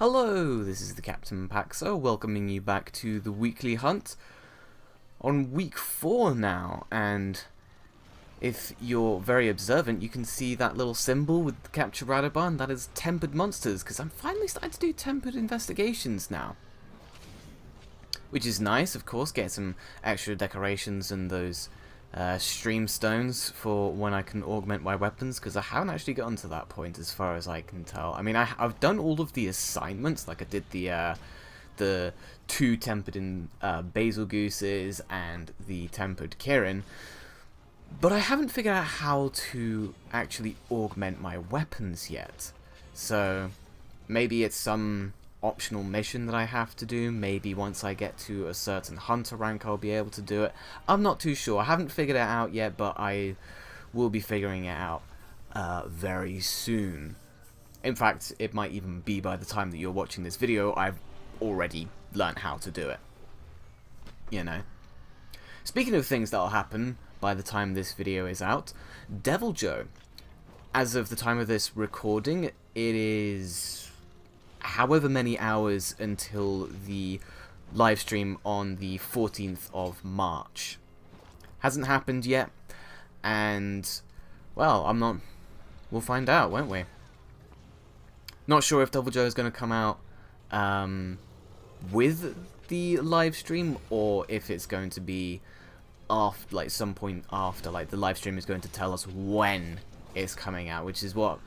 Hello, this is the Captain Paxo, welcoming you back to the weekly hunt on week 4 now, and if you're very observant, you can see that little symbol with the capture radar bar, and that is tempered monsters, because I'm finally starting to do tempered investigations now. Which is nice, of course, get some extra decorations and those stream stones for when I can augment my weapons, because I haven't actually gotten to that point as far as I can tell. I mean, I've done all of the assignments, like I did the 2 tempered in basil gooses and the tempered Kirin, but I haven't figured out how to actually augment my weapons yet. So maybe it's some optional mission that I have to do. Maybe once I get to a certain hunter rank I'll be able to do it. I'm not too sure. I haven't figured it out yet, but I will be figuring it out very soon. In fact, it might even be by the time that you're watching this video I've already learned how to do it. You know. Speaking of things that'll happen by the time this video is out, Deviljho. As of the time of this recording, it is however many hours until the live stream on the 14th of March. Hasn't happened yet, and well, we'll find out, won't we? Not sure if Deviljho is going to come out with the live stream, or if it's going to be after, like some point after, like the live stream is going to tell us when it's coming out, which is what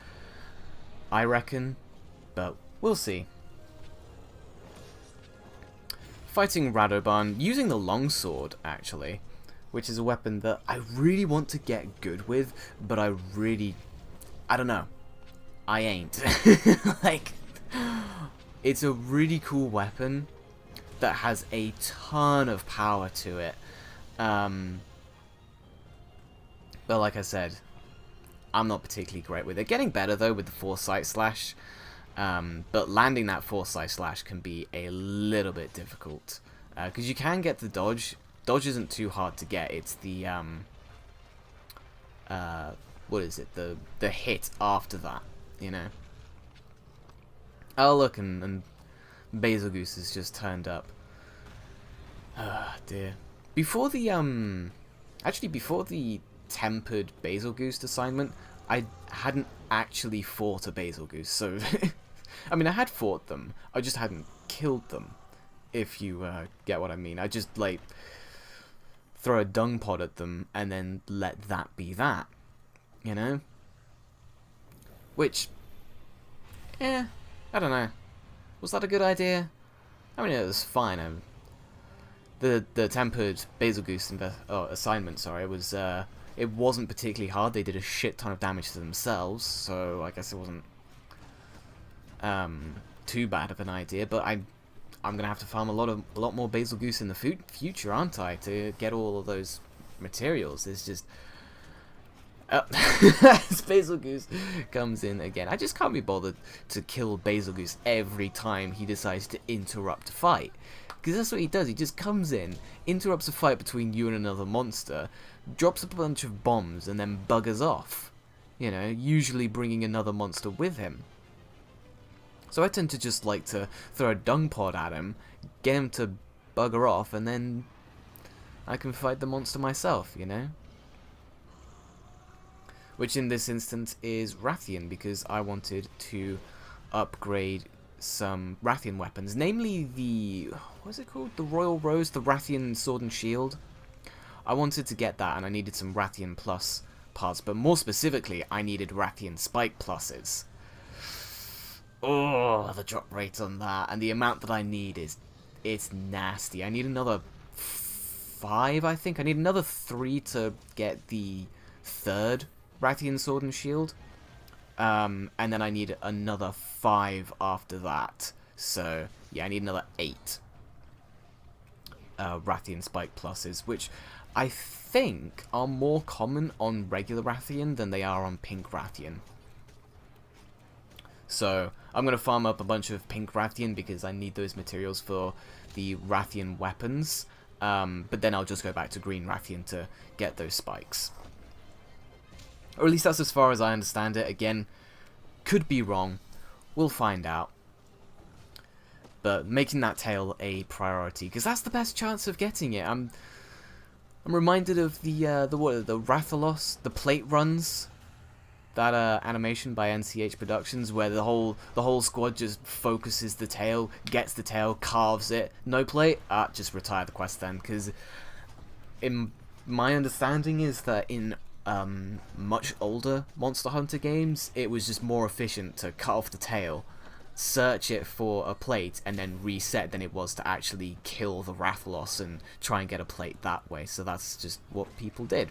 I reckon, but we'll see. Fighting Radoban, using the longsword, actually, which is a weapon that I really want to get good with, but I don't know. I ain't. Like, it's a really cool weapon that has a ton of power to it. But like I said, I'm not particularly great with it. Getting better, though, with the foresight slash. But landing that foresight slash can be a little bit difficult, because you can get the dodge. Dodge isn't too hard to get. It's the what is it? The hit after that, you know. Oh look, and Basil Goose has just turned up. Ah dear. Before the actually before the tempered Basil Goose assignment, I hadn't actually fought a Basil Goose, so I mean, I had fought them, I just hadn't killed them, if you get what I mean. I just, like, throw a dung pod at them, and then let that be that, you know? Which, I don't know. Was that a good idea? I mean, it was fine. The tempered Basil Goose assignment, sorry, was, it wasn't particularly hard. They did a shit ton of damage to themselves, so I guess it wasn't too bad of an idea. But I'm gonna have to farm a lot more Basil Goose in the future, aren't I, to get all of those materials. It's just Basil Goose comes in again. I just can't be bothered to kill Basil Goose every time he decides to interrupt a fight, because that's what he does. He just comes in, interrupts a fight between you and another monster, drops a bunch of bombs, and then buggers off. You know, usually bringing another monster with him. So I tend to just like to throw a dung pod at him, get him to bugger off, and then I can fight the monster myself, you know? Which in this instance is Rathian, because I wanted to upgrade some Rathian weapons, namely the, what's it called? The Royal Rose, the Rathian Sword and Shield. I wanted to get that, and I needed some Rathian Plus parts, but more specifically, I needed Rathian Spike Pluses. Oh, the drop rate on that, and the amount that I need it's nasty. I need another 5, I think. I need another 3 to get the 3rd Rathian Sword and Shield. And then I need another 5 after that. So, yeah, I need another 8 Rathian Spike Pluses, which I think are more common on regular Rathian than they are on pink Rathian. So, I'm going to farm up a bunch of pink Rathian because I need those materials for the Rathian weapons. But then I'll just go back to green Rathian to get those spikes. Or at least that's as far as I understand it. Again, could be wrong. We'll find out. but making that tail a priority, because that's the best chance of getting it. I'm reminded of the Rathalos, the plate runs, that animation by NCH Productions, where the whole squad just focuses the tail, gets the tail, carves it, no plate, just retire the quest then, because in my understanding is that in much older Monster Hunter games, it was just more efficient to cut off the tail, search it for a plate, and then reset than it was to actually kill the Rathalos and try and get a plate that way. So that's just what people did.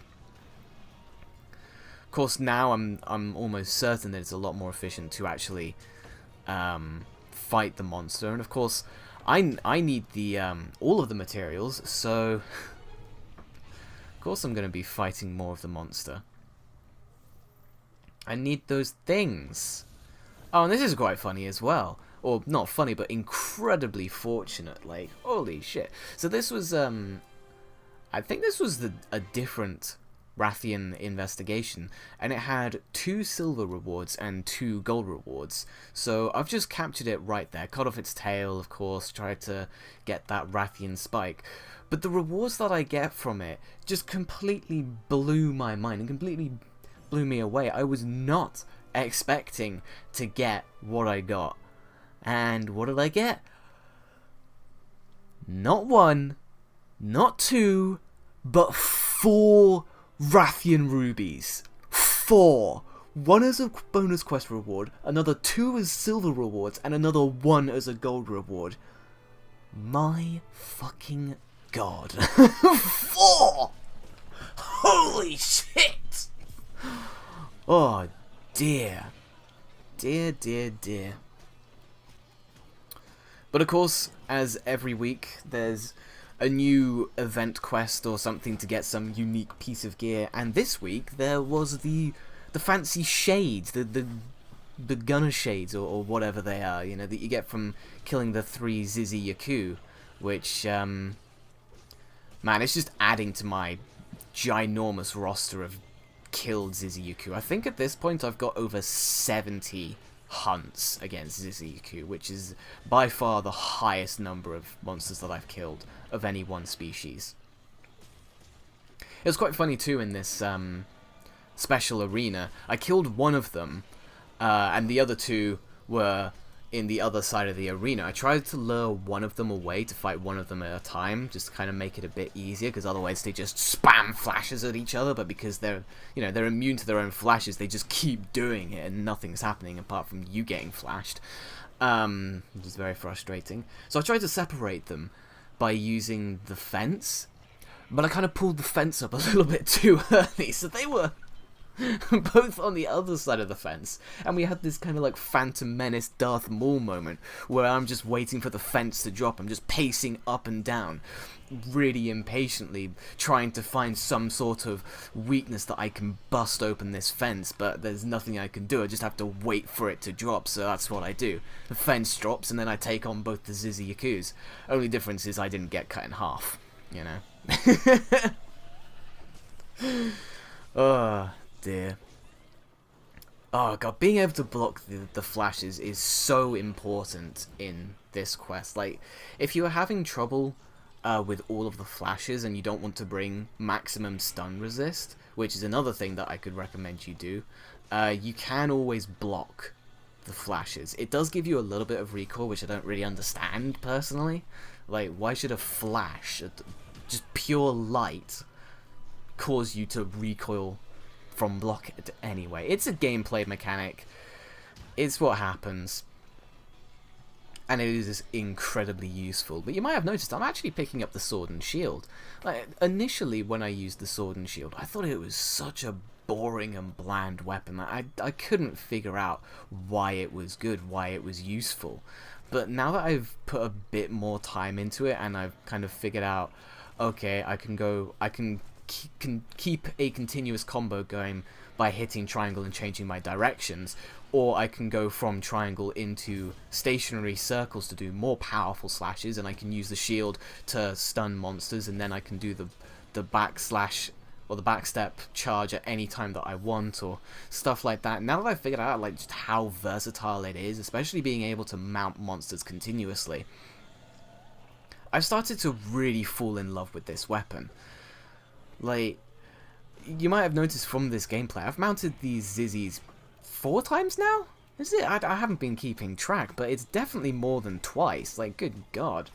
Of course, now I'm almost certain that it's a lot more efficient to actually fight the monster, and of course, I need the all of the materials, so of course I'm going to be fighting more of the monster. I need those things. Oh, and this is quite funny as well. Or, not funny, but incredibly fortunate. Like, holy shit. So this was, I think this was a different Rathian investigation. And it had 2 silver rewards and 2 gold rewards. So I've just captured it right there. Cut off its tail, of course. Tried to get that Rathian spike. But the rewards that I get from it just completely blew my mind. And completely blew me away. I was not expecting to get what I got. And what did I get? Not 1, not 2, but 4 Rathian rubies. 4. 1 as a bonus quest reward, another 2 as silver rewards, and another 1 as a gold reward. My fucking god. 4! Holy shit! Oh dear. Dear, dear, dear. But of course, as every week, there's a new event quest or something to get some unique piece of gear, and this week there was the fancy shades, the gunner shades, or whatever they are, you know, that you get from killing the 3 Zizi Yaku, which, man, it's just adding to my ginormous roster of killed Zizi Yaku. I think at this point I've got over 70 hunts against Zizi Yaku, which is by far the highest number of monsters that I've killed of any one species. It was quite funny too in this special arena. I killed one of them, and the other 2 were in the other side of the arena. I tried to lure one of them away to fight one of them at a time, just to kind of make it a bit easier, because otherwise they just spam flashes at each other, but because they're immune to their own flashes, they just keep doing it and nothing's happening apart from you getting flashed, which is very frustrating. So I tried to separate them by using the fence, but I kind of pulled the fence up a little bit too early, so they were both on the other side of the fence, and we had this kind of like Phantom Menace Darth Maul moment where I'm just waiting for the fence to drop. I'm just pacing up and down really impatiently, trying to find some sort of weakness that I can bust open this fence, but there's nothing I can do. I just have to wait for it to drop, so that's what I do. The fence drops and then I take on both the Zizi Yakus. Only difference is I didn't get cut in half, you know. Oh dear. Oh god, being able to block the flashes is so important in this quest. Like, if you are having trouble with all of the flashes and you don't want to bring maximum stun resist, which is another thing that I could recommend you do, you can always block the flashes. It does give you a little bit of recoil, which I don't really understand personally. Like, why should a flash, just pure light, cause you to recoil from block it anyway? It's a gameplay mechanic. It's what happens. And it is incredibly useful. But you might have noticed I'm actually picking up the sword and shield. Like, initially, when I used the sword and shield, I thought it was such a boring and bland weapon. I couldn't figure out why it was good, why it was useful. But now that I've put a bit more time into it and I've kind of figured out, okay, I can keep a continuous combo going by hitting triangle and changing my directions, or I can go from triangle into stationary circles to do more powerful slashes, and I can use the shield to stun monsters, and then I can do the backslash or the backstep charge at any time that I want, or stuff like that. Now that I've figured out like just how versatile it is, especially being able to mount monsters continuously, I've started to really fall in love with this weapon. Like, you might have noticed from this gameplay, I've mounted these Zizzies 4 times now? Is it? I haven't been keeping track, but it's definitely more than twice. Like, good God.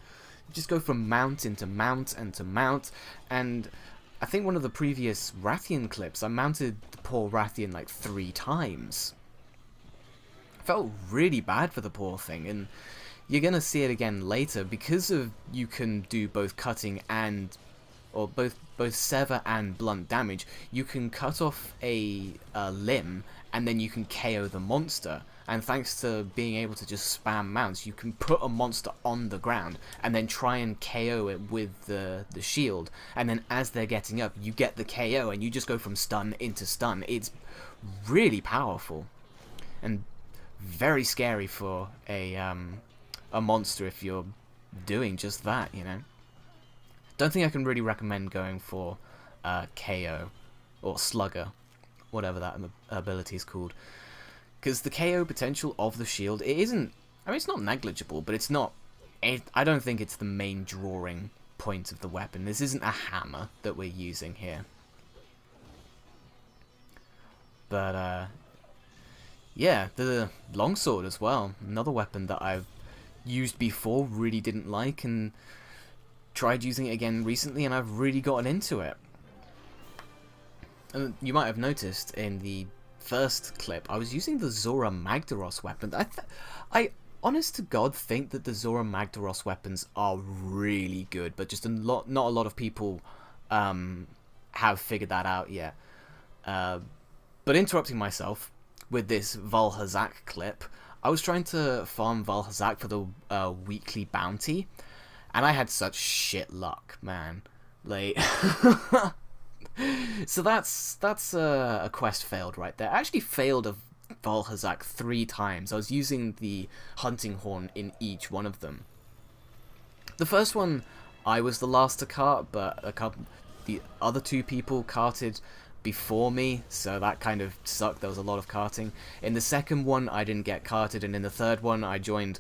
You just go from mount into mount and to mount, and I think one of the previous Rathian clips, I mounted the poor Rathian like 3 times. Felt really bad for the poor thing, and you're gonna see it again later because of you can do both cutting and, or both sever and blunt damage. You can cut off a limb and then you can KO the monster. And thanks to being able to just spam mounts, you can put a monster on the ground and then try and KO it with the shield. And then as they're getting up, you get the KO and you just go from stun into stun. It's really powerful and very scary for a monster if you're doing just that, you know. Don't think I can really recommend going for KO or Slugger, whatever that ability is called. Because the KO potential of the shield, it isn't, I mean, it's not negligible, but it's not, I don't think it's the main drawing point of the weapon. This isn't a hammer that we're using here. But, yeah, the longsword as well, another weapon that I've used before, really didn't like, and tried using it again recently, and I've really gotten into it. And you might have noticed in the first clip, I was using the Zora Magdaros weapon. I honest to God think that the Zora Magdaros weapons are really good, but just not a lot of people have figured that out yet. But interrupting myself with this Valhazak clip, I was trying to farm Valhazak for the weekly bounty, and I had such shit luck, man. Like, so that's a quest failed right there. I actually failed a Valhazak 3 times. I was using the hunting horn in each one of them. The first one, I was the last to cart, but the other 2 people carted before me, so that kind of sucked. There was a lot of carting. In the second one, I didn't get carted, and in the third one, I joined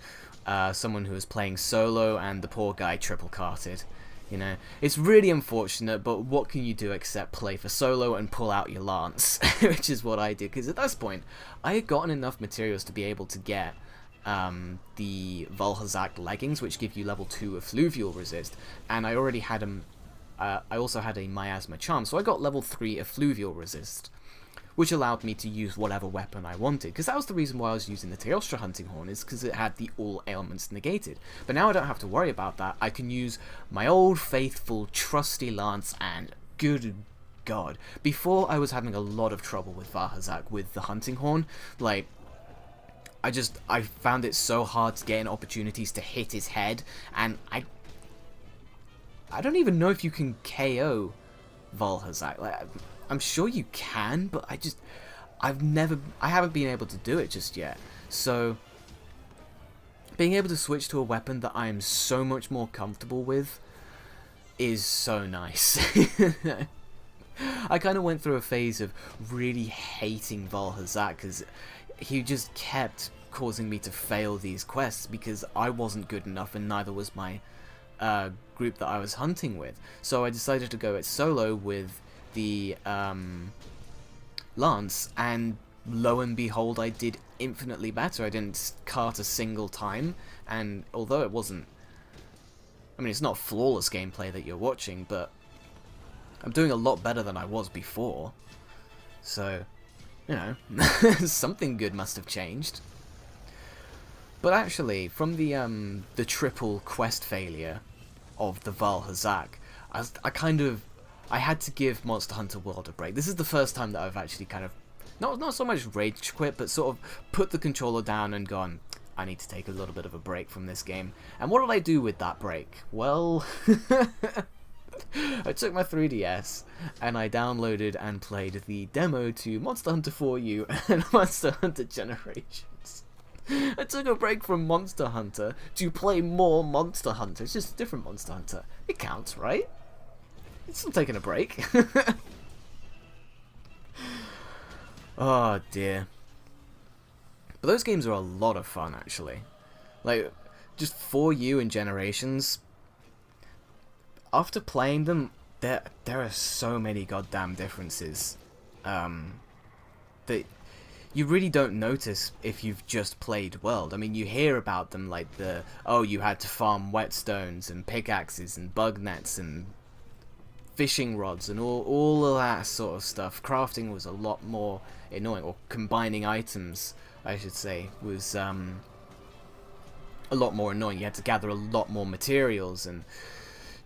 someone who was playing solo, and the poor guy triple carted. You know, it's really unfortunate, but what can you do except play for solo and pull out your lance, which is what I did, because at this point, I had gotten enough materials to be able to get the Valhazak leggings, which give you level 2 effluvial resist, and I already had I also had a miasma charm, so I got level 3 effluvial resist, which allowed me to use whatever weapon I wanted, because that was the reason why I was using the Teostra hunting horn, is because it had the all ailments negated. But now I don't have to worry about that. I can use my old faithful trusty lance, and good God, before I was having a lot of trouble with Valhazak with the hunting horn. Like, I found it so hard to get in opportunities to hit his head, and I don't even know if you can KO Valhazak. Like, I'm sure you can, but I haven't been able to do it just yet. So, being able to switch to a weapon that I am so much more comfortable with is so nice. I kind of went through a phase of really hating Valhazak, because he just kept causing me to fail these quests because I wasn't good enough, and neither was my group that I was hunting with. So I decided to go it solo with the lance, and lo and behold, I did infinitely better. I didn't cart a single time, and although it wasn't, I mean, it's not flawless gameplay that you're watching, but I'm doing a lot better than I was before. So, you know, something good must have changed. But actually, from the triple quest failure of the Valhazak, I had to give Monster Hunter World a break. This is the first time that I've actually kind of, not so much rage quit, but sort of put the controller down and gone, I need to take a little bit of a break from this game. And what did I do with that break? Well, I took my 3DS and I downloaded and played the demo to Monster Hunter 4U and Monster Hunter Generations. I took a break from Monster Hunter to play more Monster Hunter. It's just a different Monster Hunter. It counts, right? It's still taking a break. Oh dear. But those games are a lot of fun, actually. Like, just for you and Generations, after playing them, there are so many goddamn differences that you really don't notice if you've just played World. I mean, you hear about them like you had to farm whetstones and pickaxes and bug nets and fishing rods and all of that sort of stuff. Crafting was a lot more annoying, or combining items, I should say, was a lot more annoying. You had to gather a lot more materials, and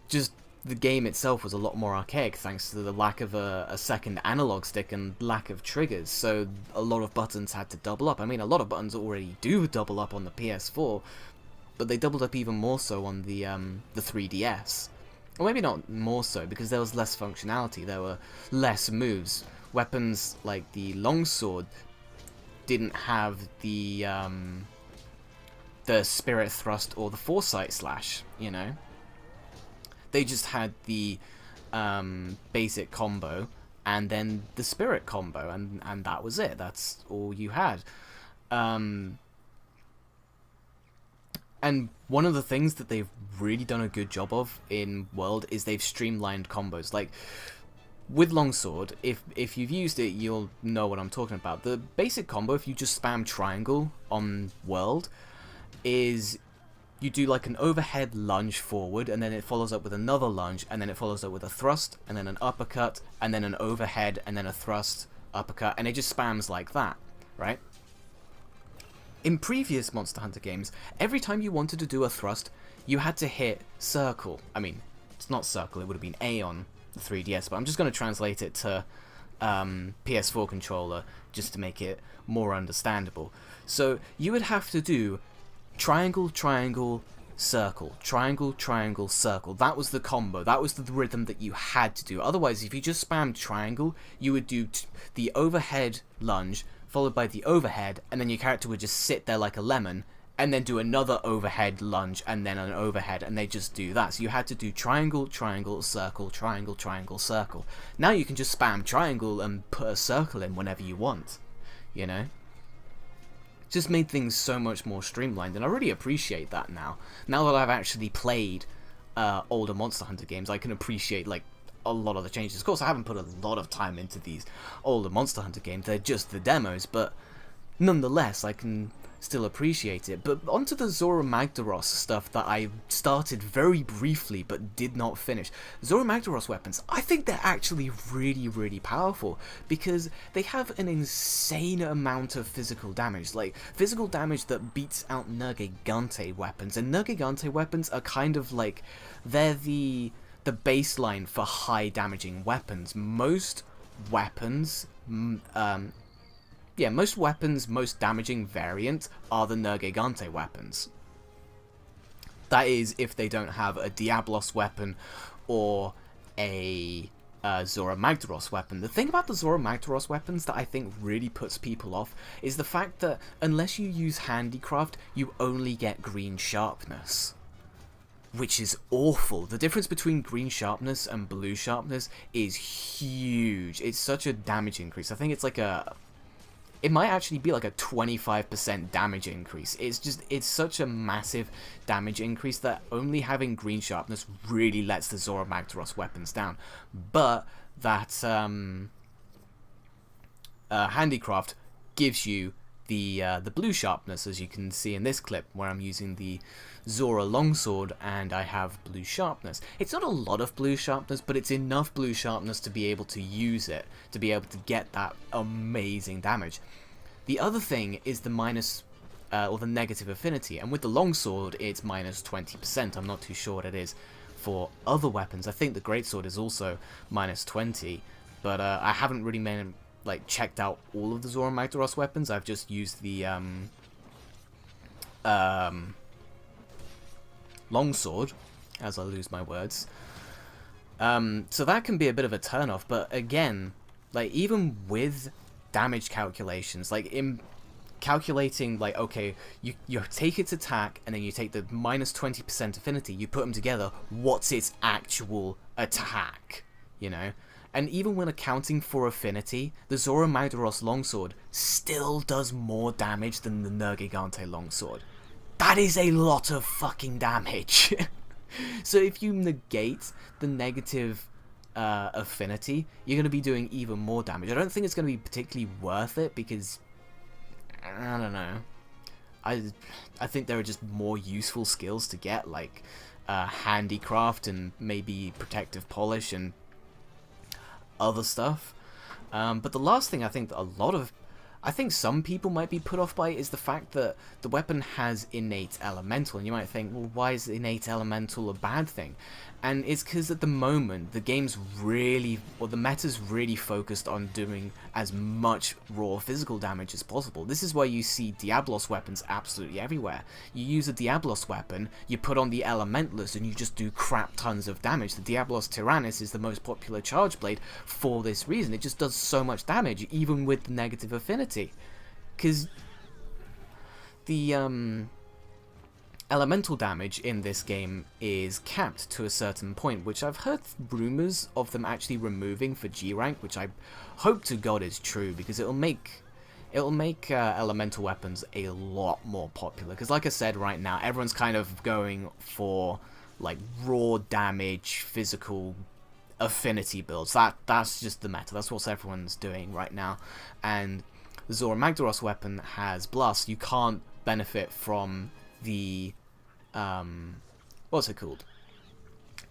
just the game itself was a lot more archaic thanks to the lack of a second analog stick and lack of triggers, so a lot of buttons had to double up. I mean, a lot of buttons already do double up on the PS4, but they doubled up even more so on the 3DS. Or maybe not more so, because there was less functionality, there were less moves. Weapons like the longsword didn't have the spirit thrust or the foresight slash, you know? They just had the basic combo and then the spirit combo, and that was it. That's all you had. And one of the things that they've really done a good job of in World is they've streamlined combos. Like, with Longsword, if you've used it, you'll know what I'm talking about. The basic combo, if you just spam triangle on World, is you do like an overhead lunge forward, and then it follows up with another lunge, and then it follows up with a thrust, and then an uppercut, and then an overhead, and then a thrust, uppercut, and it just spams like that, right? In previous Monster Hunter games, every time you wanted to do a thrust, you had to hit circle. I mean, it's not circle, it would have been A on the 3DS, but I'm just going to translate it to PS4 controller just to make it more understandable. So you would have to do triangle, triangle, circle, triangle, triangle, circle. That was the combo. That was the rhythm that you had to do. Otherwise, if you just spammed triangle, you would do the overhead lunge, followed by the overhead, and then your character would just sit there like a lemon, and then do another overhead lunge, and then an overhead, and they just do that. So you had to do triangle, triangle, circle, triangle, triangle, circle. Now you can just spam triangle and put a circle in whenever you want, you know? Just made things so much more streamlined, and I really appreciate that now. Now that I've actually played older Monster Hunter games, I can appreciate, like, a lot of the changes. Of course, I haven't put a lot of time into these older Monster Hunter games. They're just the demos, but nonetheless, I can still appreciate it. But onto the Zora Magdaros stuff that I started very briefly but did not finish. Zora Magdaros weapons, I think they're actually really, really powerful because they have an insane amount of physical damage. Like, physical damage that beats out Nergigante weapons. And Nergigante weapons are kind of like, they're the baseline for high damaging weapons. Most weapons, most damaging variant are the Nergigante weapons. That is, if they don't have a Diablos weapon or a Zora Magdaros weapon. The thing about the Zora Magdaros weapons that I think really puts people off is the fact that unless you use handicraft, you only get green sharpness, which is awful. The difference between green sharpness and blue sharpness is huge. It's such a damage increase. I think it's like it might actually be like a 25% damage increase. It's such a massive damage increase that only having green sharpness really lets the Zora Magdaros weapons down. But that handicraft gives you the blue sharpness, as you can see in this clip where I'm using the Zora longsword and I have blue sharpness. It's not a lot of blue sharpness, but it's enough blue sharpness to be able to use it, to be able to get that amazing damage. The other thing is the minus or the negative affinity, and with the longsword it's minus 20%. I'm not too sure what it is for other weapons. I think the greatsword is also minus 20, but I haven't really checked out all of the Zora Magdaros weapons. I've just used the longsword, as I lose my words. So that can be a bit of a turnoff, but again, like, even with damage calculations, like in calculating, like, okay, you take its attack and then you take the minus 20% affinity, you put them together, what's its actual attack, you know? And even when accounting for affinity, the Zoro Magdaros longsword still does more damage than the Nergigante longsword. That is a lot of fucking damage. So if you negate the negative affinity, you're going to be doing even more damage. I don't think it's going to be particularly worth it because, I don't know. I think there are just more useful skills to get, like handicraft and maybe protective polish and other stuff. But the last thing I think some people might be put off by is the fact that the weapon has innate elemental, and you might think, well, why is innate elemental a bad thing? And it's because at the moment the the meta's really focused on doing as much raw physical damage as possible. This is why you see Diablos weapons absolutely everywhere. You use a Diablos weapon, you put on the Elementalist, and you just do crap tons of damage. The Diablos Tyrannus is the most popular charge blade for this reason. It just does so much damage, even with the negative affinity. Because the elemental damage in this game is capped to a certain point, which I've heard rumors of them actually removing for G rank, which I hope to God is true, because it'll make elemental weapons a lot more popular. Because like I said, right now everyone's kind of going for like raw damage, physical affinity builds. That's just the meta. That's what everyone's doing right now. And the Zoro Magdaros weapon has Blast. You can't benefit from the what's it called?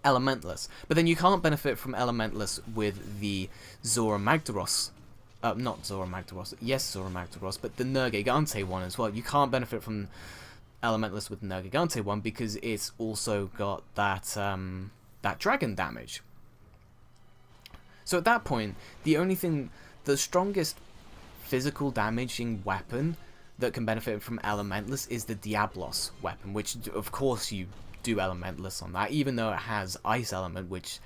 Elementalist. But then you can't benefit from Elementalist with the Zoro Magdaros. Not Zoro Magdaros. Yes, Zoro Magdaros, but the Nergigante one as well. You can't benefit from Elementalist with the Nergigante one because it's also got that that dragon damage. So at that point, the strongest physical damaging weapon that can benefit from Elementalist is the Diablos weapon, which of course you do Elementalist on that, even though it has Ice Element, which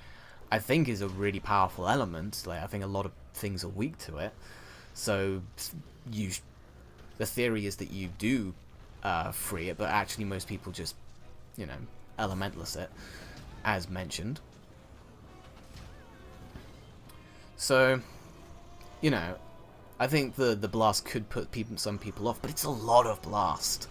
I think is a really powerful element. Like, I think a lot of things are weak to it. So the theory is that you do free it, but actually most people just, Elementalist it, as mentioned. So, I think the blast could put some people off, but it's a lot of blast.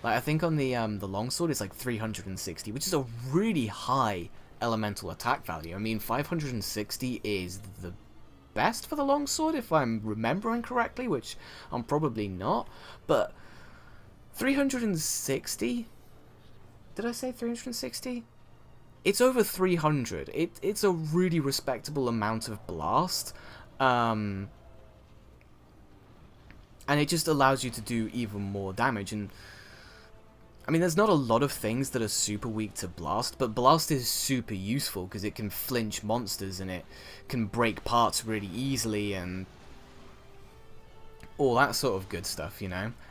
Like, I think on the longsword it's like 360, which is a really high elemental attack value. I mean, 560 is the best for the longsword, if I'm remembering correctly, which I'm probably not. But 360? Did I say 360? It's over 300. It's a really respectable amount of blast. And it just allows you to do even more damage. And I mean, there's not a lot of things that are super weak to Blast, but Blast is super useful because it can flinch monsters and it can break parts really easily and all that sort of good stuff,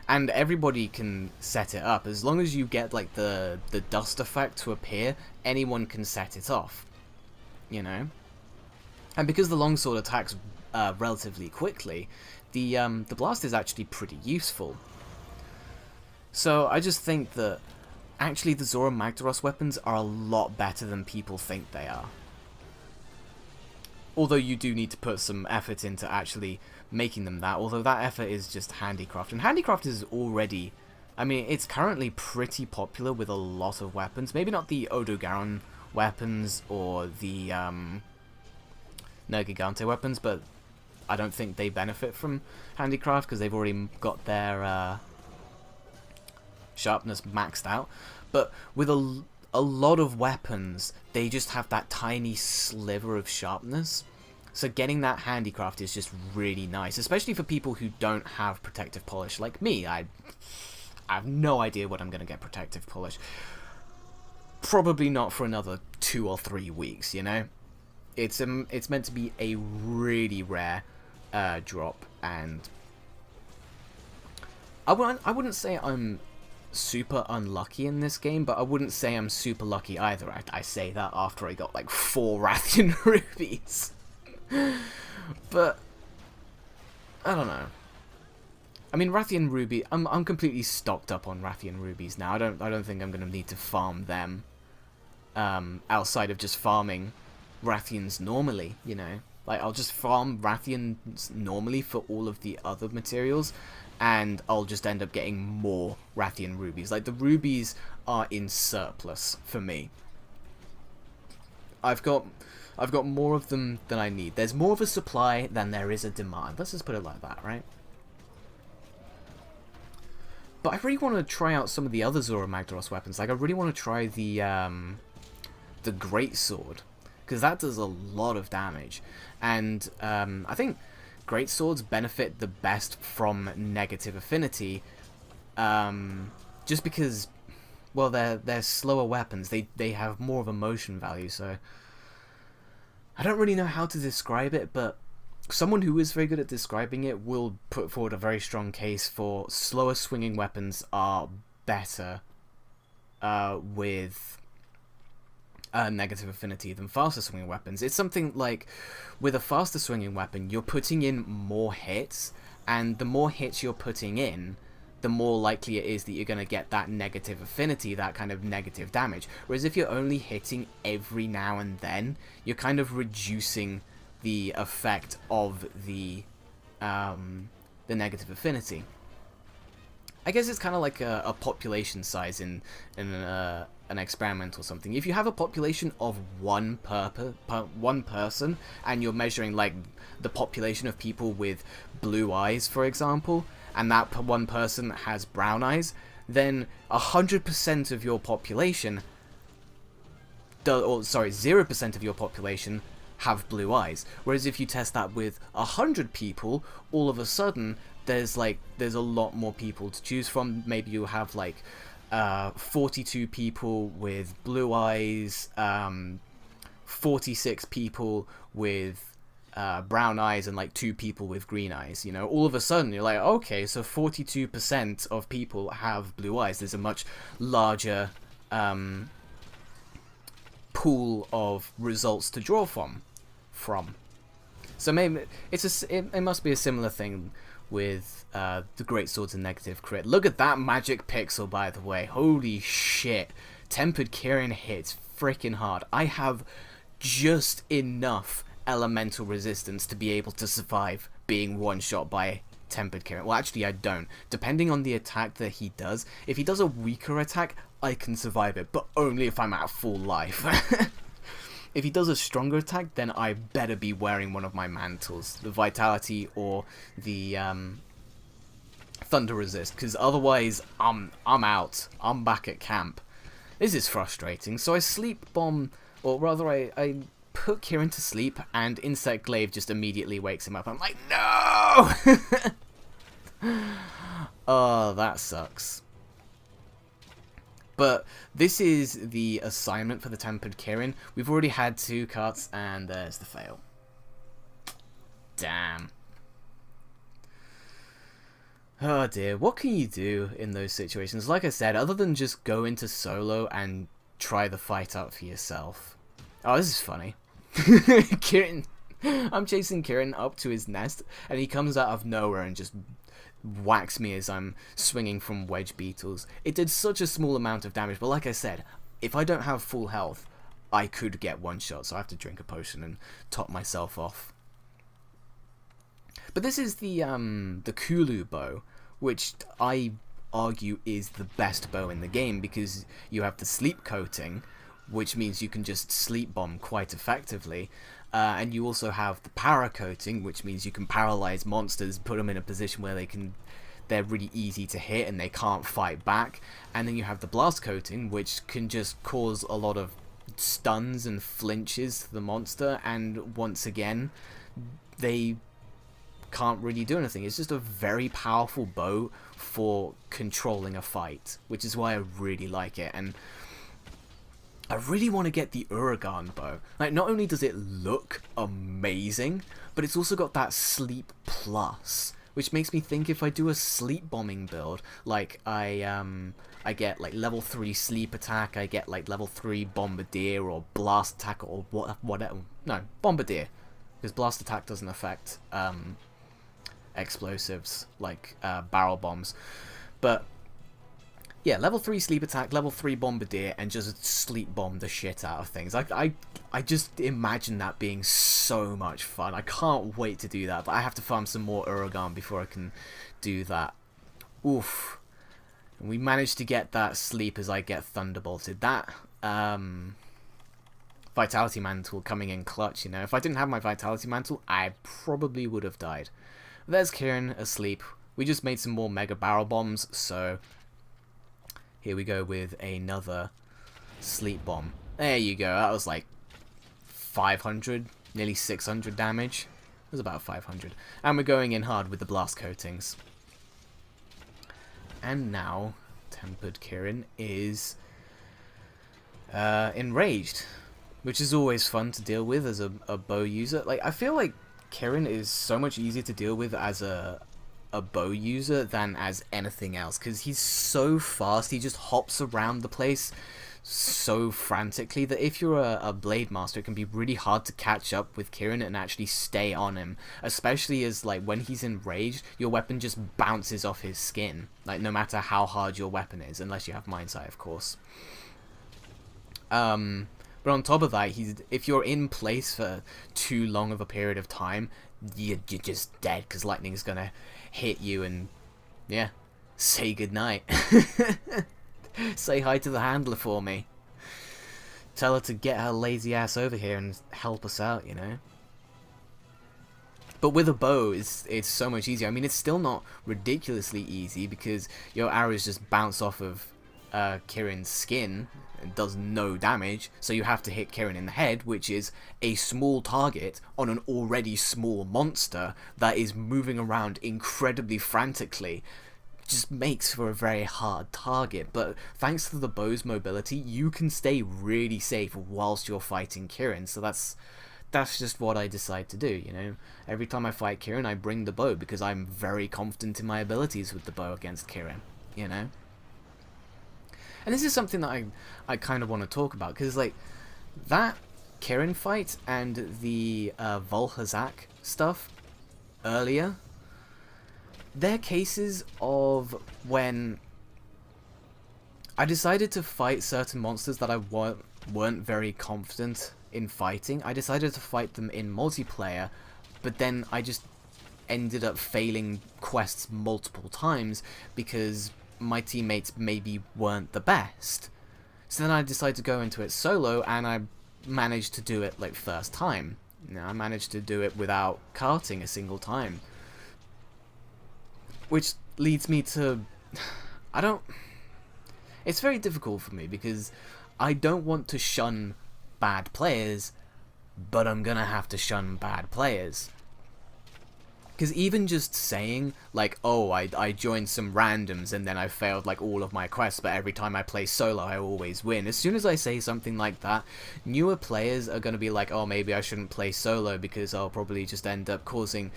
And everybody can set it up. As long as you get like the dust effect to appear, anyone can set it off, And because the longsword attacks relatively quickly, the blast is actually pretty useful. So I just think that actually the Zoro Magdaros weapons are a lot better than people think they are. Although you do need to put some effort into actually making them that, although that effort is just handicraft. And handicraft is already, I mean, it's currently pretty popular with a lot of weapons. Maybe not the Odogaron weapons or the Nergigante weapons, but I don't think they benefit from handicraft because they've already got their sharpness maxed out. But with a lot of weapons, they just have that tiny sliver of sharpness. So getting that handicraft is just really nice, especially for people who don't have protective polish like me. I have no idea when I'm going to get protective polish. Probably not for another 2 or 3 weeks, It's meant to be a really rare drop, and I wouldn't say I'm super unlucky in this game, but I wouldn't say I'm super lucky either. I say that after I got like 4 Rathian rubies. But I don't know. I mean, Rathian ruby. I'm completely stocked up on Rathian rubies now. I don't think I'm gonna need to farm them outside of just farming Rathians normally, Like, I'll just farm Rathians normally for all of the other materials, and I'll just end up getting more Rathian rubies. Like, the rubies are in surplus for me. I've got more of them than I need. There's more of a supply than there is a demand. Let's just put it like that, right? But I really want to try out some of the other Zora Magdaros weapons. Like, I really want to try the Greatsword, because that does a lot of damage. And I think Greatswords benefit the best from negative affinity, just because, well, they're slower weapons. They have more of a motion value, so I don't really know how to describe it, but someone who is very good at describing it will put forward a very strong case for slower swinging weapons are better with negative affinity than faster swinging weapons. It's something like, with a faster swinging weapon, you're putting in more hits, and the more hits you're putting in, the more likely it is that you're going to get that negative affinity, that kind of negative damage. Whereas if you're only hitting every now and then, you're kind of reducing the effect of the negative affinity. I guess it's kind of like a population size in an experiment or something. If you have a population of one person, and you're measuring like the population of people with blue eyes, for example, and that one person has brown eyes, then 100% of your population, 0% of your population have blue eyes. Whereas if you test that with 100 people, all of a sudden there's a lot more people to choose from. Maybe you have like 42 people with blue eyes, 46 people with brown eyes, and like 2 people with green eyes. You know, all of a sudden you're like, okay, so 42% of people have blue eyes. There's a much larger pool of results to draw from. So maybe it must be a similar thing with the Greatswords and negative crit. Look at that magic pixel, by the way. Holy shit. Tempered Kirin hits freaking hard. I have just enough elemental resistance to be able to survive being one-shot by Tempered Kirin. Well, actually, I don't. Depending on the attack that he does, if he does a weaker attack, I can survive it, but only if I'm at full life. If he does a stronger attack, then I better be wearing one of my mantles, the Vitality or the Thunder Resist, because otherwise I'm out. I'm back at camp. This is frustrating. So I sleep bomb, or rather I put Kirin to sleep, and Insect Glaive just immediately wakes him up. I'm like, no! Oh, that sucks. But this is the assignment for the Tempered Kirin. We've already had 2 cuts, and there's the fail. Damn. Oh dear, what can you do in those situations? Like I said, other than just go into solo and try the fight out for yourself. Oh, this is funny. Kirin, I'm chasing Kirin up to his nest, and he comes out of nowhere and just whacks me as I'm swinging from wedge beetles. It did such a small amount of damage, but like I said, if I don't have full health, I could get one shot, so I have to drink a potion and top myself off. But this is the Kulu bow, which I argue is the best bow in the game, because you have the sleep coating, which means you can just sleep bomb quite effectively. And you also have the para coating, which means you can paralyze monsters, put them in a position where they're really easy to hit and they can't fight back. And then you have the blast coating, which can just cause a lot of stuns and flinches to the monster, and once again they can't really do anything. It's just a very powerful bow for controlling a fight, which is why I really like it. And I really want to get the Uragan bow. Like, not only does it look amazing, but it's also got that sleep plus, which makes me think if I do a sleep bombing build, like I get like level 3 sleep attack, I get like level 3 bombardier or blast attack or whatever. No, bombardier, because blast attack doesn't affect explosives like barrel bombs. But Yeah, level 3 sleep attack, level 3 bombardier, and just sleep bomb the shit out of things. I just imagine that being so much fun. I can't wait to do that, but I have to farm some more Uragan before I can do that. Oof. And we managed to get that sleep as I get thunderbolted. That, Vitality Mantle coming in clutch, you know. If I didn't have my Vitality Mantle, I probably would have died. There's Kieran asleep. We just made some more Mega Barrel Bombs, so here we go with another Sleep Bomb. There you go, that was like 500, nearly 600 damage. It was about 500. And we're going in hard with the Blast Coatings. And now, Tempered Kieran is enraged, which is always fun to deal with as a bow user. Like, I feel like Kieran is so much easier to deal with as a bow user than as anything else, because he's so fast. He just hops around the place so frantically that if you're a blade master, it can be really hard to catch up with Kieran and actually stay on him, especially as, like, when he's enraged, your weapon just bounces off his skin, like, no matter how hard your weapon is, unless you have Mindsight, of course. But on top of that, if you're in place for too long of a period of time, you're just dead, because lightning's gonna hit you and, yeah, say goodnight. Say hi to the handler for me. Tell her to get her lazy ass over here and help us out, you know. But with a bow, it's so much easier. I mean, it's still not ridiculously easy because your arrows just bounce off of Kieran's skin and does no damage, so you have to hit Kieran in the head, which is a small target on an already small monster that is moving around incredibly frantically. Just makes for a very hard target, but thanks to the bow's mobility, you can stay really safe whilst you're fighting Kieran, so that's just what I decide to do, you know. Every time I fight Kieran, I bring the bow because I'm very confident in my abilities with the bow against Kieran, you know. And this is something that I kind of want to talk about, because, like, that Kieran fight and the Volhazak stuff earlier, they're cases of when I decided to fight certain monsters that I weren't very confident in fighting. I decided to fight them in multiplayer, but then I just ended up failing quests multiple times because my teammates maybe weren't the best. So then I decided to go into it solo, and I managed to do it, like, first time. You know, I managed to do it without carting a single time. Which leads me to... It's very difficult for me because I don't want to shun bad players, but I'm gonna have to shun bad players. Because even just saying, like, oh, I joined some randoms and then I failed, like, all of my quests, but every time I play solo I always win. As soon as I say something like that, newer players are gonna be like, oh, maybe I shouldn't play solo because I'll probably just end up causing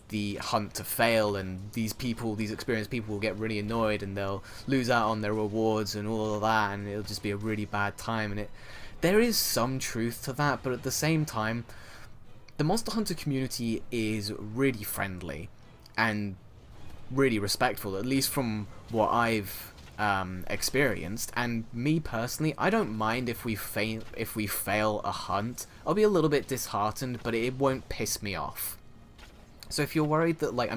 the hunt to fail, and these experienced people will get really annoyed and they'll lose out on their rewards and all of that, and it'll just be a really bad time. And there is some truth to that, but at the same time, the Monster Hunter community is really friendly and really respectful, at least from what I've experienced. And me personally, I don't mind if we fail a hunt. I'll be a little bit disheartened, but it won't piss me off. So if you're worried that, like,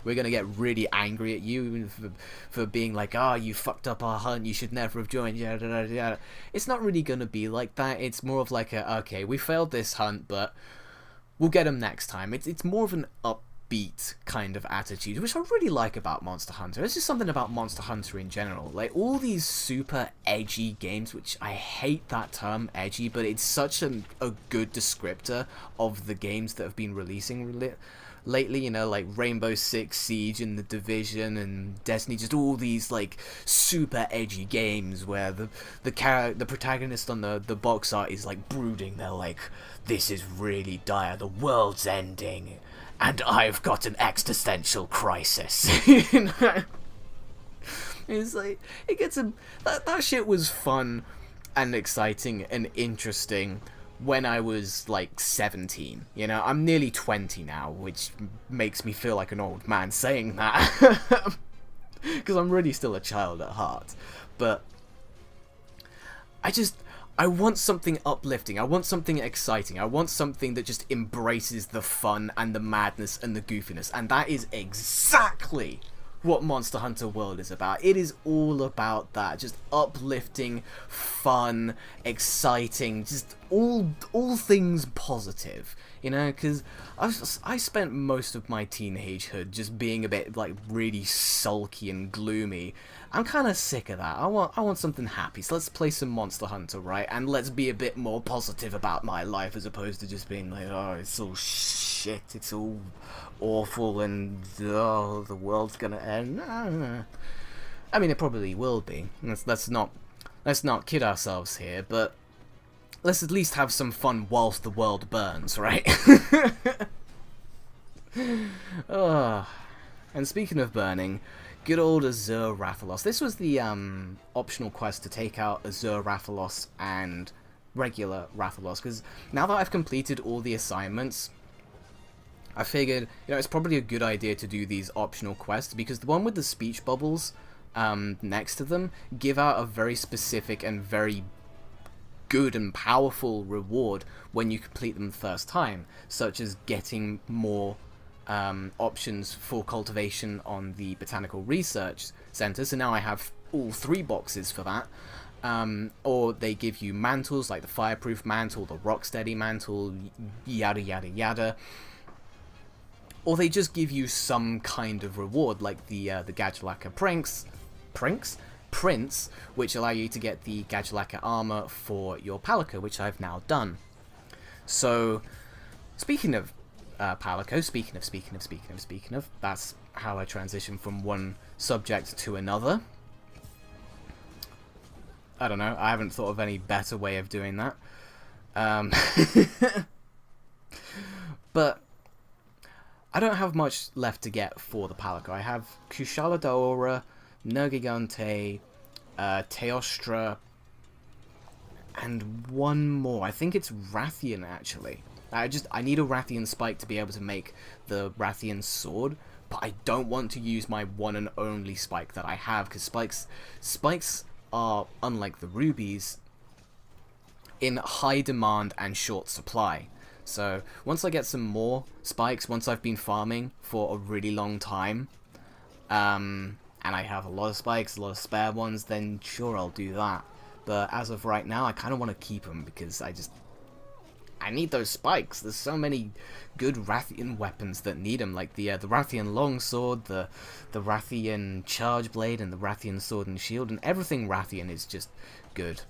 we're gonna get really angry at you for being like, ah, you fucked up our hunt, you should never have joined, yada yada yada, it's not really gonna be like that. It's more of like okay, we failed this hunt, but we'll get them next time. It's more of an upbeat kind of attitude, which I really like about Monster Hunter. It's just something about Monster Hunter in general. Like, all these super edgy games, which I hate that term, edgy, but it's such a good descriptor of the games that have been releasing lately, you know, like Rainbow Six Siege and The Division and Destiny, just all these, like, super edgy games where the protagonist on the box art is, like, brooding. They're like, this is really dire, the world's ending, and I've got an existential crisis. You know? It's like, it gets that shit was fun and exciting and interesting when I was, like, 17, you know. I'm nearly 20 now, which makes me feel like an old man saying that. because I'm really still a child at heart. But I want something uplifting. I want something exciting. I want something that just embraces the fun and the madness and the goofiness. And that is exactly what Monster Hunter World is about. It is all about that. Just uplifting, fun, exciting, just all things positive. You know, because I spent most of my teenagehood just being a bit, like, really sulky and gloomy. I'm kind of sick of that. I want something happy. So let's play some Monster Hunter, right? And let's be a bit more positive about my life as opposed to just being like, oh, it's all shit. It's all awful and oh, the world's gonna end. I mean, it probably will be. Let's not kid ourselves here, but let's at least have some fun whilst the world burns, right? And speaking of burning, good old Azure Rathalos. This was the optional quest to take out Azure Rathalos and regular Rathalos, because now that I've completed all the assignments, I figured, you know, it's probably a good idea to do these optional quests, because the one with the speech bubbles next to them give out a very specific and very good and powerful reward when you complete them the first time, such as getting more options for cultivation on the Botanical Research Center. So now I have all 3 boxes for that. Or they give you mantles, like the Fireproof Mantle, the Rocksteady Mantle, yada yada yada. Or they just give you some kind of reward, like the Gadulaka Prince, which allow you to get the Gadulaka armor for your Palico, which I've now done. So, speaking of Palico, speaking of, that's how I transition from one subject to another. I don't know, I haven't thought of any better way of doing that. But I don't have much left to get for the Palico. I have Kushala Daora, Nergigante, Teostra, and one more. I think it's Rathian, actually. I need a Rathian spike to be able to make the Rathian sword, but I don't want to use my one and only spike that I have, because spikes are, unlike the rubies, in high demand and short supply. So once I get some more spikes, once I've been farming for a really long time, and I have a lot of spikes, a lot of spare ones, then sure, I'll do that. But as of right now, I kind of want to keep them, because I need those spikes. There's so many good Rathian weapons that need them, like the Rathian Longsword, the Rathian Charge Blade, and the Rathian Sword and Shield, and everything Rathian is just good.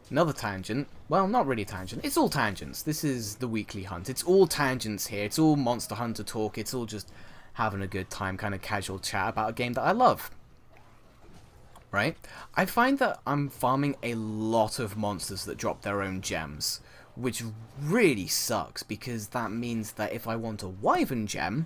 Another tangent. Well, not really tangent. It's all tangents. This is the weekly hunt. It's all tangents here. It's all Monster Hunter talk. It's all just having a good time, kind of casual chat about a game that I love. Right? I find that I'm farming a lot of monsters that drop their own gems, which really sucks, because that means that if I want a Wyvern gem,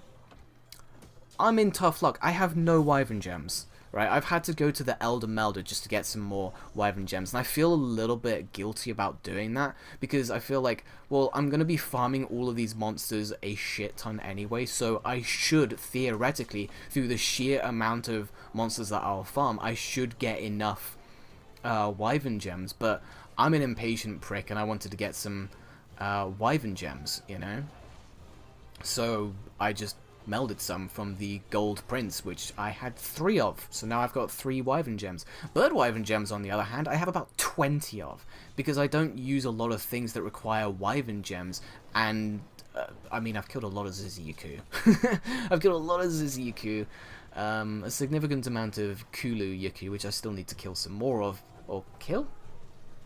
I'm in tough luck. I have no Wyvern gems. Right, I've had to go to the Elder Melder just to get some more Wyvern gems, and I feel a little bit guilty about doing that, because I feel like, well, I'm going to be farming all of these monsters a shit ton anyway, so I should, theoretically, through the sheer amount of monsters that I'll farm, I should get enough Wyvern gems, but I'm an impatient prick, and I wanted to get some Wyvern gems, you know? So I just melded some from the Gold Prince, which I had 3 of, so now I've got 3 Wyvern gems. Bird Wyvern gems, on the other hand, I have about 20 of, because I don't use a lot of things that require Wyvern gems, and I mean, I've killed a lot of Ziziyaku. I've killed a lot of Ziziyaku, a significant amount of Kulu Yaku, which I still need to kill some more of, or kill?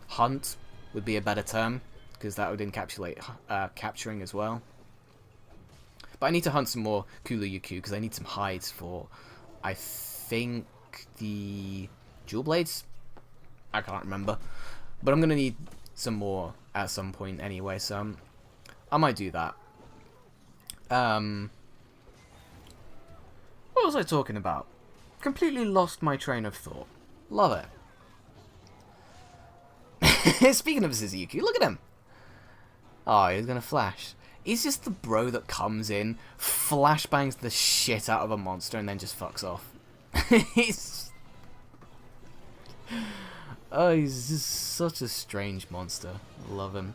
Hunt would be a better term, because that would encapsulate capturing as well. But I need to hunt some more Kulu Yaku, because I need some hides for, I think, the Jewel Blades? I can't remember. But I'm going to need some more at some point anyway, so I might do that. What was I talking about? Completely lost my train of thought. Love it. Speaking of Ziziyaku, look at him! Oh, he's going to flash. He's just the bro that comes in, flashbangs the shit out of a monster, and then just fucks off. he's he's just such a strange monster. Love him.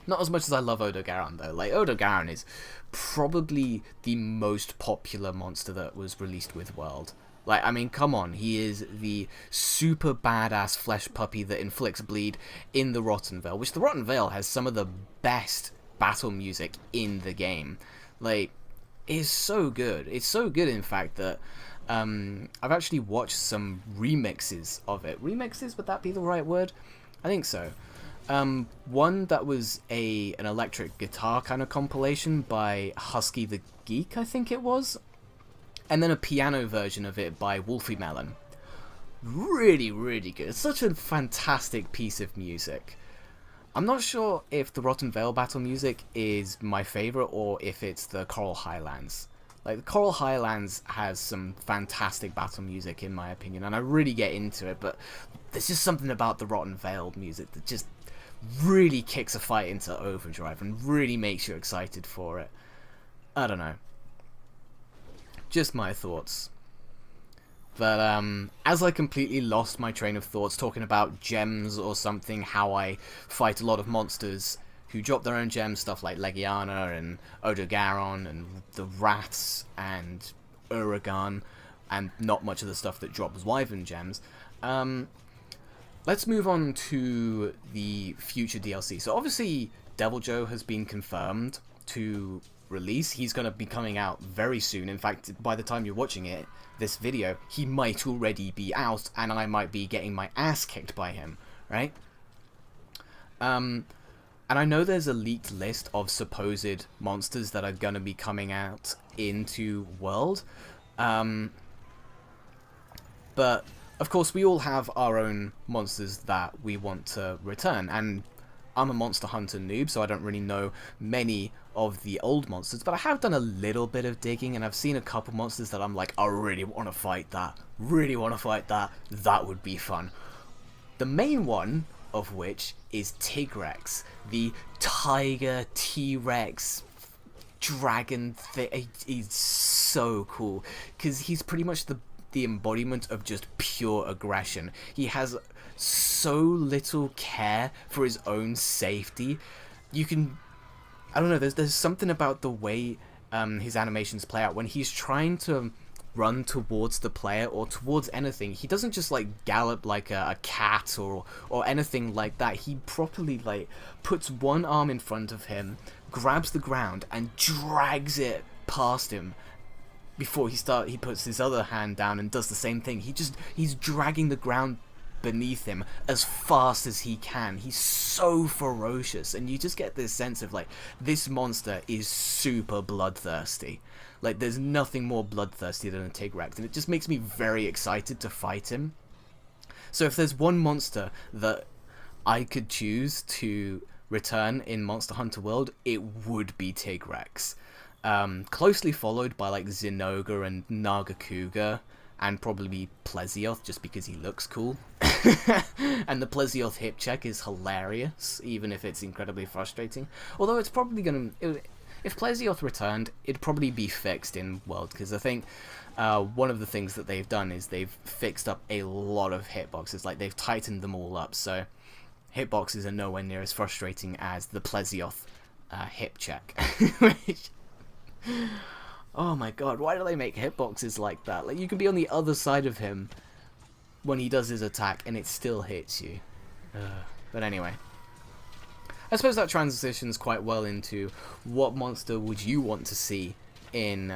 Not as much as I love Odogaron, though. Like, Odogaron is probably the most popular monster that was released with World. Like, I mean, come on. He is the super badass flesh puppy that inflicts bleed in the Rotten Vale, which the Rotten Vale has some of the best battle music in the game. Like, it's so good. It's so good, in fact, that I've actually watched some remixes of it. Remixes, would that be the right word? I think so. One that was an electric guitar kind of compilation by Husky the Geek, I think it was. And then a piano version of it by Wolfie Melon. Really, really good. It's such a fantastic piece of music. I'm not sure if the Rotten Vale battle music is my favourite or if it's the Coral Highlands. Like, the Coral Highlands has some fantastic battle music, in my opinion, and I really get into it, but there's just something about the Rotten Vale music that just really kicks a fight into overdrive and really makes you excited for it. I don't know. Just my thoughts. But as I completely lost my train of thoughts talking about gems or something, how I fight a lot of monsters who drop their own gems, stuff like Legiana and Odogaron and the Rats and Uragan, and not much of the stuff that drops Wyvern gems. Let's move on to the future DLC. So obviously Deviljho has been confirmed to release. He's going to be coming out very soon. In fact, by the time you're watching this video, he might already be out, and I might be getting my ass kicked by him, right? And I know there's a leaked list of supposed monsters that are going to be coming out into World. But of course, we all have our own monsters that we want to return, and I'm a Monster Hunter noob, so I don't really know many of the old monsters, but I have done a little bit of digging, and I've seen a couple monsters that I'm like, I really want to fight that. Really want to fight that. That would be fun. The main one of which is Tigrex, the tiger T-Rex dragon thing. He's so cool, because he's pretty much the embodiment of just pure aggression. He has so little care for his own safety. You can, I don't know, there's something about the way his animations play out. When he's trying to run towards the player or towards anything, he doesn't just like gallop like a cat or anything like that. He properly like puts one arm in front of him, grabs the ground and drags it past him. Before he puts his other hand down and does the same thing. He's dragging the ground beneath him as fast as he can. He's so ferocious, and you just get this sense of like, this monster is super bloodthirsty. Like, there's nothing more bloodthirsty than a Tigrex, and it just makes me very excited to fight him. So if there's one monster that I could choose to return in Monster Hunter World, it would be Tigrex. Closely followed by like Zinogre and Nagakuga, and probably Plesioth, just because he looks cool. And the Plesioth hip check is hilarious, even if it's incredibly frustrating. Although it's probably gonna, if Plesioth returned, it'd probably be fixed in World, because I think one of the things that they've done is they've fixed up a lot of hitboxes. Like, they've tightened them all up, so hitboxes are nowhere near as frustrating as the Plesioth hip check. Which, oh my god, why do they make hitboxes like that? Like, you can be on the other side of him when he does his attack and it still hits you. But anyway, I suppose that transitions quite well into what monster would you want to see in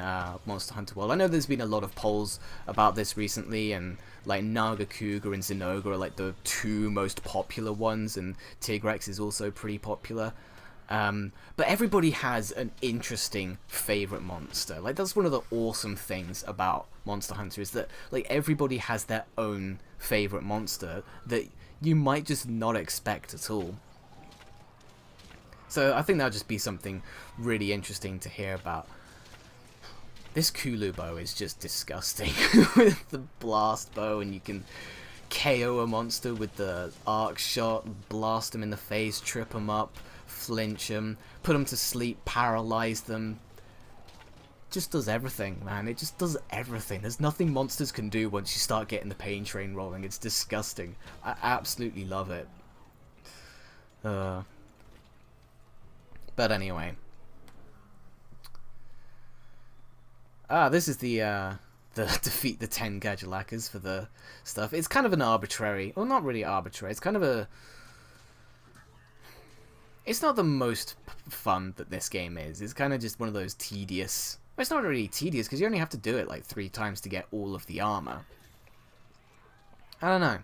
Monster Hunter World. I know there's been a lot of polls about this recently, and like Nagakuga and Zinogre are like the two most popular ones, and Tigrex is also pretty popular. But everybody has an interesting favorite monster. Like, that's one of the awesome things about Monster Hunter, is that like everybody has their own favorite monster that you might just not expect at all. So I think that'll just be something really interesting to hear about. This Kulu bow is just disgusting with the blast bow, and you can KO a monster with the arc shot, blast them in the face, trip them up, flinch them, put them to sleep, paralyze them. Just does everything, man. It just does everything. There's nothing monsters can do once you start getting the pain train rolling. It's disgusting. I absolutely love it. But anyway. This is the defeat the 10 Gadulakas for the stuff. It's kind of an arbitrary, well, not really arbitrary. It's kind of a... It's not the most fun that this game is. It's kind of just one of those tedious... Well, it's not really tedious because you only have to do it like 3 times to get all of the armor. I don't know.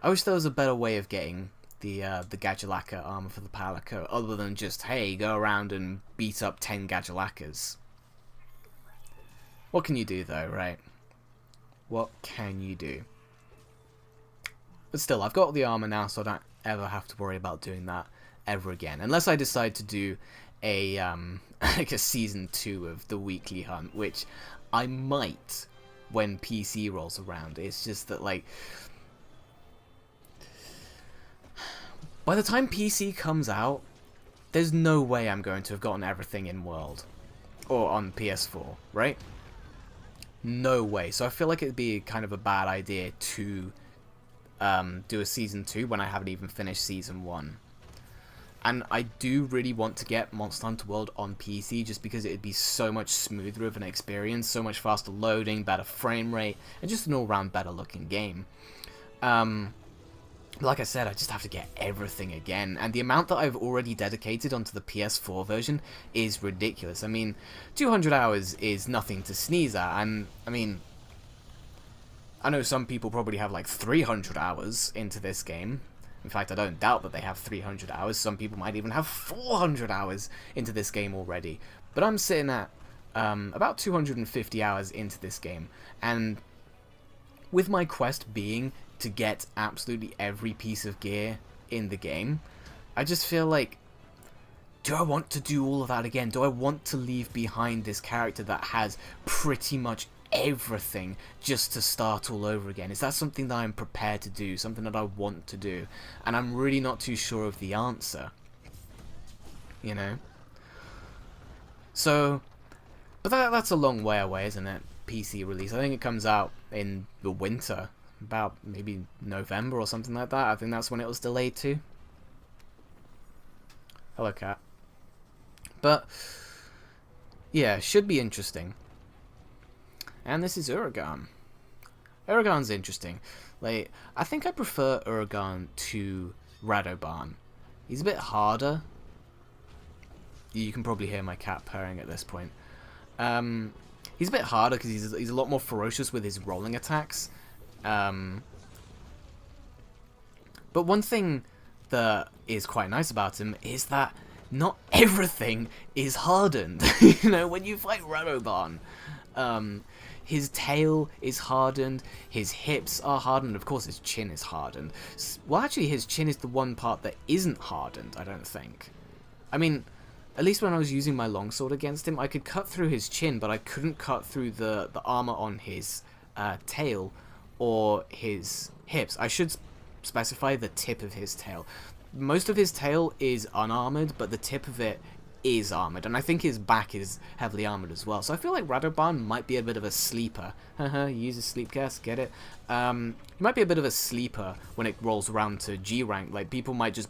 I wish there was a better way of getting the Gadulaka armor for the Palico, other than just, hey, go around and beat up 10 Gadulakas. What can you do though, right? What can you do? But still, I've got the armor now, so I don't ever have to worry about doing that ever again. Unless I decide to do a like a season 2 of the weekly hunt, which I might when PC rolls around. It's just that, like, by the time PC comes out, there's no way I'm going to have gotten everything in world or on PS4, right? No way. So I feel like it'd be kind of a bad idea to do a season 2 when I haven't even finished season 1. And I do really want to get Monster Hunter World on PC just because it'd be so much smoother of an experience, so much faster loading, better frame rate, and just an all-round better looking game. Like I said, I just have to get everything again, and the amount that I've already dedicated onto the PS4 version is ridiculous. I mean, 200 hours is nothing to sneeze at, and I mean, I know some people probably have like 300 hours into this game. In fact, I don't doubt that they have 300 hours. Some people might even have 400 hours into this game already. But I'm sitting at about 250 hours into this game, and with my quest being to get absolutely every piece of gear in the game, I just feel like, do I want to do all of that again? Do I want to leave behind this character that has pretty much everything just to start all over again? Is that something that I'm prepared to do? Something that I want to do? And I'm really not too sure of the answer. You know? So, but that's a long way away, isn't it? PC release. I think it comes out in the winter. About maybe November or something like that. I think that's when it was delayed to. Hello, cat. But yeah, should be interesting. And this is Uragaan. Uragan's interesting. Like, I think I prefer Uragaan to Radoban. He's a bit harder. You can probably hear my cat purring at this point. He's a bit harder because he's a lot more ferocious with his rolling attacks. But one thing that is quite nice about him is that not everything is hardened. You know, when you fight Radoban, his tail is hardened, his hips are hardened, of course his chin is hardened. Well, actually his chin is the one part that isn't hardened, I don't think. I mean, at least when I was using my longsword against him, I could cut through his chin, but I couldn't cut through the armor on his tail or his hips. I should specify the tip of his tail. Most of his tail is unarmored, but the tip of it is armored, and I think his back is heavily armored as well. So I feel like Radoban might be a bit of a sleeper. Haha, use a sleep cast, get it? He might be a bit of a sleeper when it rolls around to G rank. Like, people might just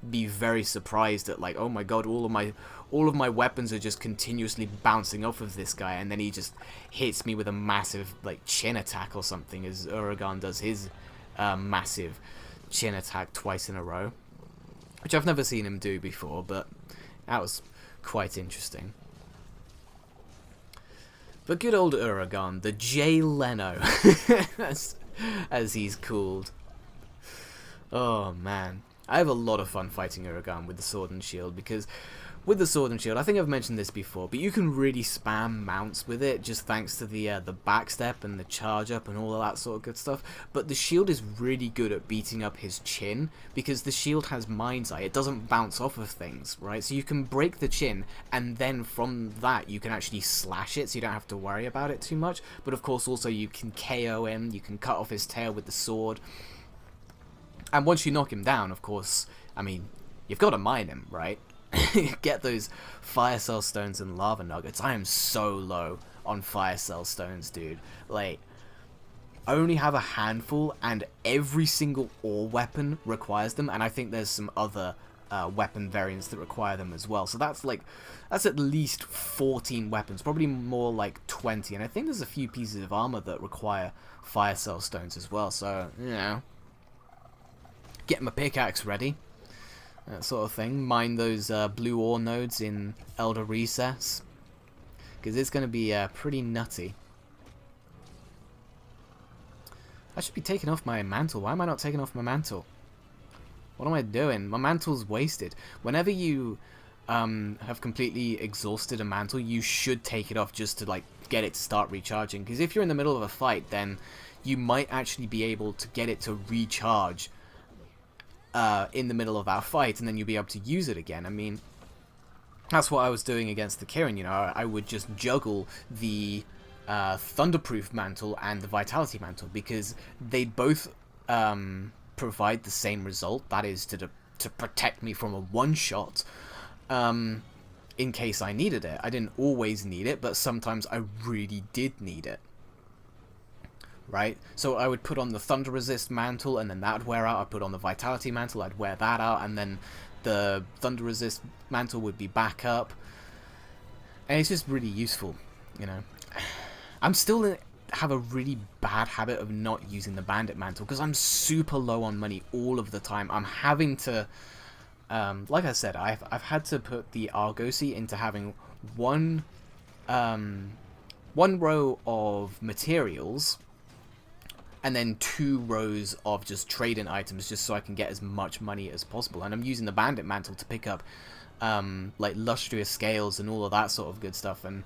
be very surprised at, like, oh my god, all of my weapons are just continuously bouncing off of this guy, and then he just hits me with a massive, like, chin attack or something, as Uragaan does his massive chin attack twice in a row, which I've never seen him do before, but that was quite interesting. But good old Uragaan, the Jay Leno, as he's called. Oh man, I have a lot of fun fighting Uragaan with the sword and shield, because with the sword and shield, I think I've mentioned this before, but you can really spam mounts with it, just thanks to the backstep and the charge up and all of that sort of good stuff. But the shield is really good at beating up his chin, because the shield has mind's eye. It doesn't bounce off of things, right? So you can break the chin, and then from that you can actually slash it, so you don't have to worry about it too much. But of course also you can KO him, you can cut off his tail with the sword. And once you knock him down, of course, I mean, you've got to mine him, right? Get those fire cell stones and lava nuggets. I am so low on fire cell stones, dude. Like, I only have a handful, and every single ore weapon requires them, and I think there's some other weapon variants that require them as well. So that's at least 14 weapons, probably more like 20, and I think there's a few pieces of armor that require fire cell stones as well. So, you know, get my pickaxe ready. That sort of thing. Mine those blue ore nodes in Elder Recess, because it's going to be pretty nutty. I should be taking off my mantle. Why am I not taking off my mantle? What am I doing? My mantle's wasted. Whenever you have completely exhausted a mantle, you should take it off just to like get it to start recharging. Because if you're in the middle of a fight, then you might actually be able to get it to recharge in the middle of our fight, and then you'll be able to use it again. I mean, that's what I was doing against the Kirin, you know. I would just juggle the Thunderproof Mantle and the Vitality Mantle, because they both provide the same result, that is to protect me from a one-shot in case I needed it. I didn't always need it, but sometimes I really did need it. Right, so I would put on the Thunder Resist Mantle, and then that would wear out. I'd put on the Vitality Mantle, I'd wear that out, and then the Thunder Resist Mantle would be back up. And it's just really useful, you know. I'm still have a really bad habit of not using the Bandit Mantle, because I'm super low on money all of the time. I'm having to, like I said, I've had to put the Argosy into having one row of materials, and then 2 rows of just trading items, just so I can get as much money as possible. And I'm using the Bandit Mantle to pick up like lustrous scales and all of that sort of good stuff. And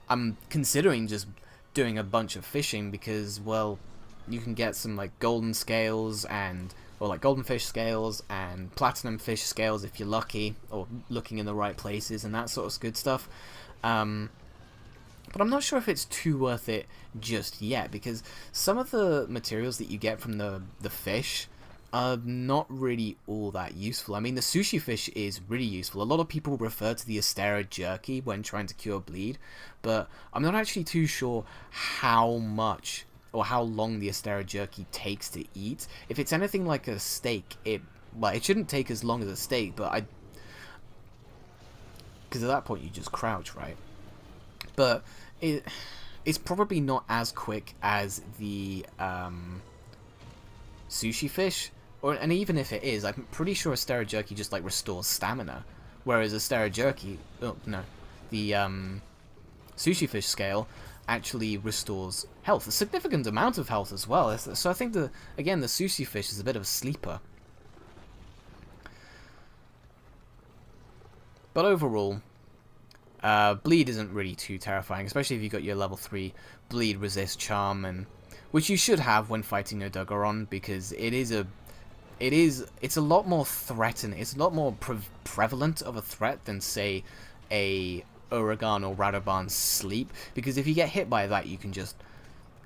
I'm considering just doing a bunch of fishing, because, well, you can get some like golden scales or like golden fish scales and platinum fish scales if you're lucky, or looking in the right places and that sort of good stuff. But I'm not sure if it's too worth it just yet, because some of the materials that you get from the fish are not really all that useful. I mean, the sushi fish is really useful. A lot of people refer to the Astera jerky when trying to cure bleed, but I'm not actually too sure how much or how long the Astera jerky takes to eat. If it's anything like a steak, it shouldn't take as long as a steak, but because at that point you just crouch, right? But it's probably not as quick as the sushi fish, and even if it is, I'm pretty sure Astera jerky just like restores stamina, whereas Astera jerky, the sushi fish scale actually restores health, a significant amount of health as well. So I think the sushi fish is a bit of a sleeper. But overall, bleed isn't really too terrifying, especially if you got your level 3 bleed resist charm, which you should have when fighting Odogaron, because it's a lot more threatening. It's a lot more prevalent of a threat than, say, a Uragan or Radoban sleep, because if you get hit by that, you can just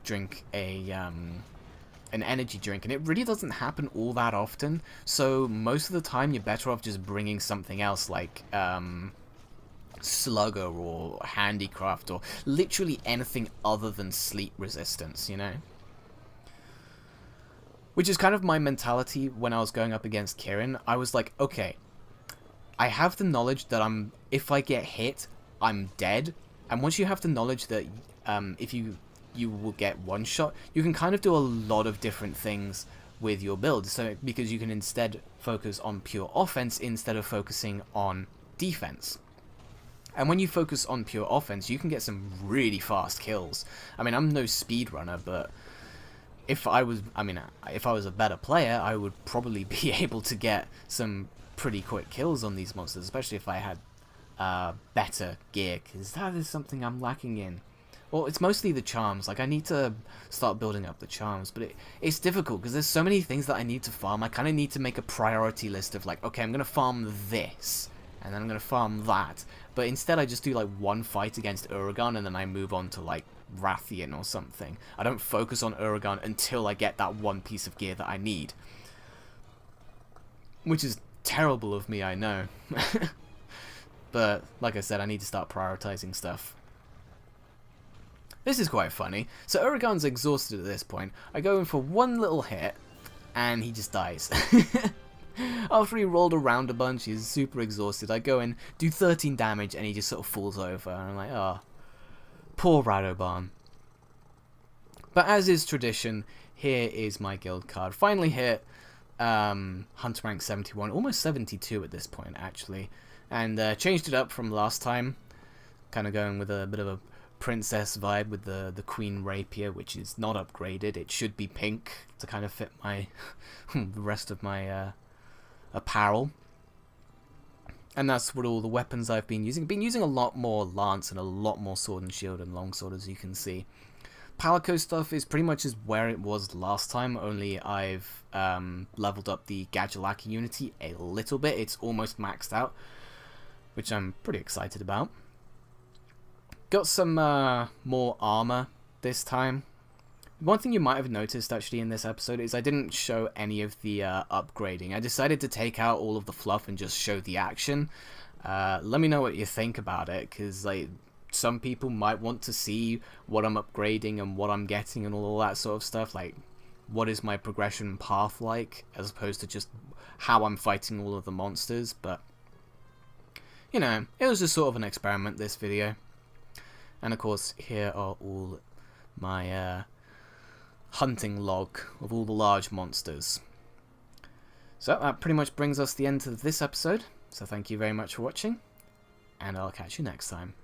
drink an energy drink, and it really doesn't happen all that often. So most of the time, you're better off just bringing something else like Slugger or Handicraft, or literally anything other than sleep resistance, you know? Which is kind of my mentality when I was going up against Kirin. I was like, okay, I have the knowledge that if I get hit, I'm dead. And once you have the knowledge that if you will get one shot, you can kind of do a lot of different things with your build. So because you can instead focus on pure offense instead of focusing on defense. And when you focus on pure offense, you can get some really fast kills. I mean, I'm no speedrunner, but if I was a better player, I would probably be able to get some pretty quick kills on these monsters, especially if I had better gear, because that is something I'm lacking in. Well, it's mostly the charms. Like, I need to start building up the charms, but it's difficult because there's so many things that I need to farm. I kind of need to make a priority list of, like, okay, I'm going to farm this, and then I'm going to farm that. But instead I just do, like, one fight against Uragan, and then I move on to, like, Rathian or something. I don't focus on Uragan until I get that one piece of gear that I need. Which is terrible of me, I know. But, like I said, I need to start prioritizing stuff. This is quite funny. So Uragan's exhausted at this point. I go in for one little hit, and he just dies. After he rolled around a bunch, he's super exhausted. I go in, do 13 damage, and he just sort of falls over. And I'm like, oh, poor Radoban. But as is tradition, here is my guild card. Finally hit Hunter rank 71, almost 72 at this point, actually. And changed it up from last time. Kind of going with a bit of a princess vibe with the queen rapier, which is not upgraded. It should be pink to kind of fit my the rest of my apparel. And that's what all the weapons I've been using. I've been using a lot more lance and a lot more sword and shield and longsword, as you can see. Palico stuff is pretty much as where it was last time, only I've leveled up the Gadulaki unity a little bit. It's almost maxed out, which I'm pretty excited about. Got some more armor this time. One thing you might have noticed actually in this episode is I didn't show any of the upgrading. I decided to take out all of the fluff and just show the action. Let me know what you think about it, because like, some people might want to see what I'm upgrading and what I'm getting and all that sort of stuff. Like, what is my progression path like, as opposed to just how I'm fighting all of the monsters. But, you know, it was just sort of an experiment, this video. And of course, here are all my hunting log of all the large monsters. So that pretty much brings us to the end of this episode. So thank you very much for watching, and I'll catch you next time.